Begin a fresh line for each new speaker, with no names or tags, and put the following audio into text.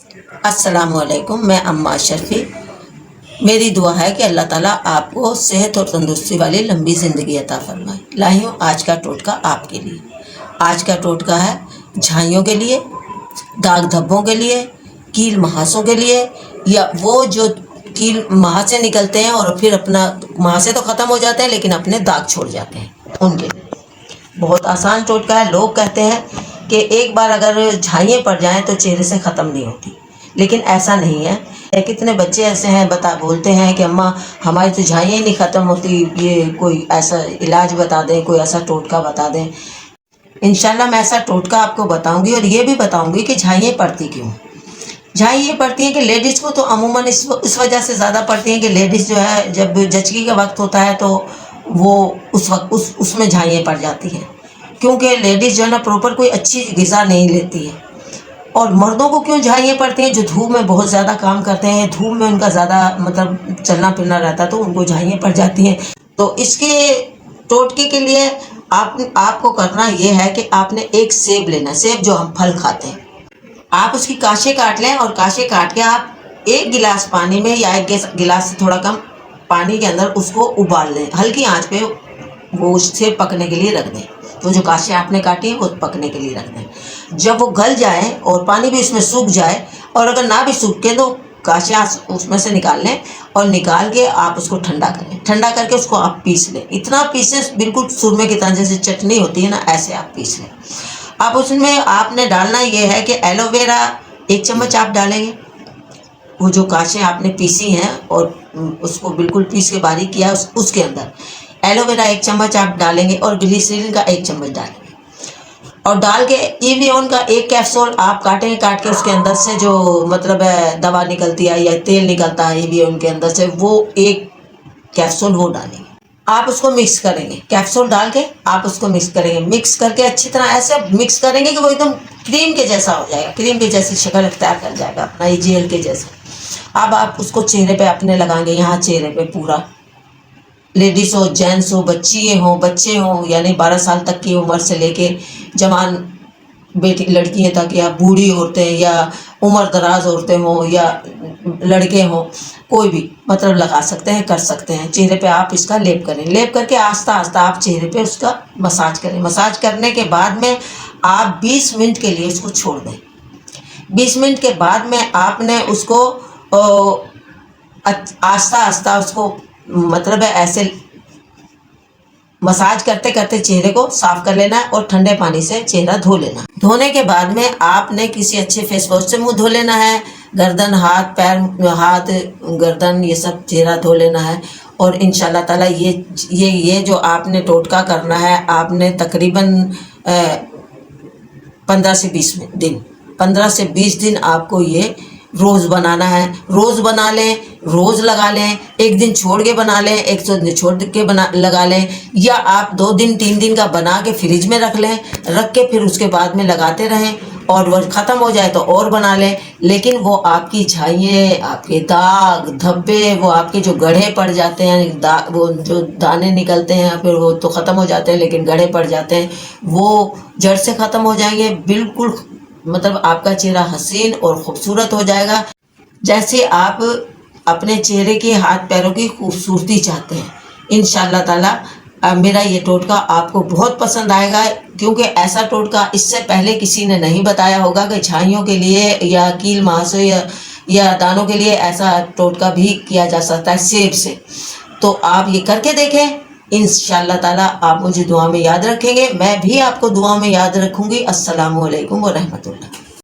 السلام علیکم، میں اما شرفی۔ میری دعا ہے کہ اللہ تعالیٰ آپ کو صحت اور تندرستی والی لمبی زندگی عطا فرمائے۔ لائی ہوں آج کا ٹوٹکا آپ کے لیے۔ آج کا ٹوٹکا ہے جھائیوں کے لیے، داغ دھبوں کے لیے، کیل مہاسوں کے لیے، یا وہ جو کیل مہاسے نکلتے ہیں اور پھر اپنا مہاسے تو ختم ہو جاتے ہیں لیکن اپنے داغ چھوڑ جاتے ہیں، ان کے لیے بہت آسان ٹوٹکا ہے۔ لوگ کہتے ہیں کہ ایک بار اگر جھائیاں پڑ جائیں تو چہرے سے ختم نہیں ہوتی، لیکن ایسا نہیں ہے۔ کتنے بچے ایسے ہیں بولتے ہیں کہ اماں ہماری تو جھائیاں ہی نہیں ختم ہوتی، یہ کوئی ایسا علاج بتا دیں، کوئی ایسا ٹوٹکا بتا دیں۔ انشاءاللہ میں ایسا ٹوٹکا آپ کو بتاؤں گی، اور یہ بھی بتاؤں گی کہ جھائیاں پڑتی کیوں۔ جھائیں یہ پڑتی ہیں کہ لیڈیز کو تو عموماً اس وجہ سے زیادہ پڑتی ہیں کہ لیڈیز جو ہے جب جچگی کا وقت ہوتا ہے تو وہ اس وقت اس میں جھائیاں پڑ جاتی ہیں، کیونکہ لیڈیز جو ہے نا پراپر کوئی اچھی غذا نہیں لیتی ہے۔ اور مردوں کو کیوں جھائیاں پڑتی ہیں؟ جو دھوپ میں بہت زیادہ کام کرتے ہیں، دھوپ میں ان کا زیادہ چلنا پھرنا رہتا ہے تو ان کو جھائیاں پڑ جاتی ہیں۔ تو اس کے ٹوٹکے کے لیے آپ کو کرنا یہ ہے کہ آپ نے ایک سیب لینا، سیب جو ہم پھل کھاتے ہیں، آپ اس کی کاشے کاٹ لیں، اور کاشے کاٹ کے آپ ایک گلاس پانی میں یا ایک گلاس سے تھوڑا کم پانی کے اندر اس کو ابال لیں، ہلکی آنچ پہ وہ اس سے پکنے کے لیے رکھ دیں۔ تو جو کاشے آپ نے کاٹی ہیں وہ پکنے کے لیے رکھ دیں۔ جب وہ گل جائے اور پانی بھی اس میں سوکھ جائے، اور اگر نہ بھی سوکھے تو کاشے اس میں سے نکال لیں، اور نکال کے آپ اس کو ٹھنڈا کریں۔ ٹھنڈا کر کے اس کو آپ پیس لیں، اتنا پیسیں بالکل سرمے کی طرح جیسے چٹنی ہوتی ہے نا، ایسے آپ پیس لیں۔ اب اس میں آپ نے ڈالنا یہ ہے کہ ایلو ویرا 1 چمچ آپ ڈالیں گے، وہ جو کاشے آپ نے پیسی ہیں اور اس کو بالکل پیس کے باریک کیا، اس کے اندر ایلو ویرا 1 چمچ آپ ڈالیں گے، اور گلیسرین کا 1 چمچ ڈالیں گے، اور ڈال کے ایویون کا 1 کیپسول آپ کاٹیں، کاٹ کے اس کے اندر سے جو دوا نکلتی ہے یا تیل نکلتا ہے ایویون کے اندر سے، وہ 1 کیپسول وہ ڈالیں گے۔ آپ اس کو مکس کریں گے، کیپسول ڈال کے آپ اس کو مکس کریں گے، مکس کر کے اچھی طرح ایسے مکس کریں گے کہ وہ ایک دم کریم کے جیسا ہو جائے گا، کریم کے جیسی شکل اختیار کر جائے گا اپنا، یہ جیل کے جیسا۔ اب آپ اس کو چہرے پہ اپنے لگائیں گے، یہاں چہرے پہ پورا، لیڈیز ہو، جینٹس ہو، بچے ہوں، یعنی 12 سال تک کی عمر سے لے کے جوان بیٹی لڑکیاں تک، یا بوڑھی عورتیں، یا عمر دراز عورتیں ہوں، یا لڑکے ہوں، کوئی بھی لگا سکتے ہیں، کر سکتے ہیں۔ چہرے پہ آپ اس کا لیپ کریں، لیپ کر کے آہستہ آہستہ آپ چہرے پہ اس کا مساج کریں۔ مساج کرنے کے بعد میں آپ 20 منٹ کے لیے اس کو چھوڑ دیں۔ 20 منٹ کے بعد میں آپ نے اس کو آہستہ آہستہ اس کو ایسے مساج کرتے کرتے چہرے کو صاف کر لینا ہے، اور ٹھنڈے پانی سے چہرہ دھو لینا۔ دھونے کے بعد میں آپ نے کسی اچھے فیس واش سے منہ دھو لینا ہے، گردن، ہاتھ، پیر، گردن، یہ سب چہرہ دھو لینا ہے۔ اور انشاءاللہ تعالیٰ یہ جو آپ نے ٹوٹکا کرنا ہے، آپ نے تقریباً 15 سے 20 دن آپ کو یہ روز بنانا ہے۔ روز بنا لیں، روز لگا لیں، 1 دن چھوڑ کے بنا لیں، 1 دن چھوڑ کے لگا لیں، یا آپ 2 دن 3 دن کا بنا کے فریج میں رکھ لیں، رکھ کے پھر اس کے بعد میں لگاتے رہیں، اور وہ ختم ہو جائے تو اور بنا لیں۔ لیکن وہ آپ کی جھائییں، آپ کے داغ دھبے، وہ آپ کے جو گڑھے پڑ جاتے ہیں، وہ جو دانے نکلتے ہیں پھر وہ تو ختم ہو جاتے ہیں، لیکن گڑھے پڑ جاتے ہیں، وہ جڑ سے ختم ہو جائیں گے۔ بالکل آپ کا چہرہ حسین اور خوبصورت ہو جائے گا، جیسے آپ اپنے چہرے کے، ہاتھ پیروں کی خوبصورتی چاہتے ہیں۔ انشاءاللہ تعالیٰ میرا یہ ٹوٹکا آپ کو بہت پسند آئے گا، کیونکہ ایسا ٹوٹکا اس سے پہلے کسی نے نہیں بتایا ہوگا کہ جھائیوں کے لیے یا کیل مہاسوں یا دانوں کے لیے ایسا ٹوٹکا بھی کیا جا سکتا ہے سیب سے۔ تو آپ یہ کر کے دیکھیں، انشاءاللہ تعالیٰ آپ مجھے دعا میں یاد رکھیں گے، میں بھی آپ کو دعا میں یاد رکھوں گی۔ السلام علیکم ورحمۃ اللہ۔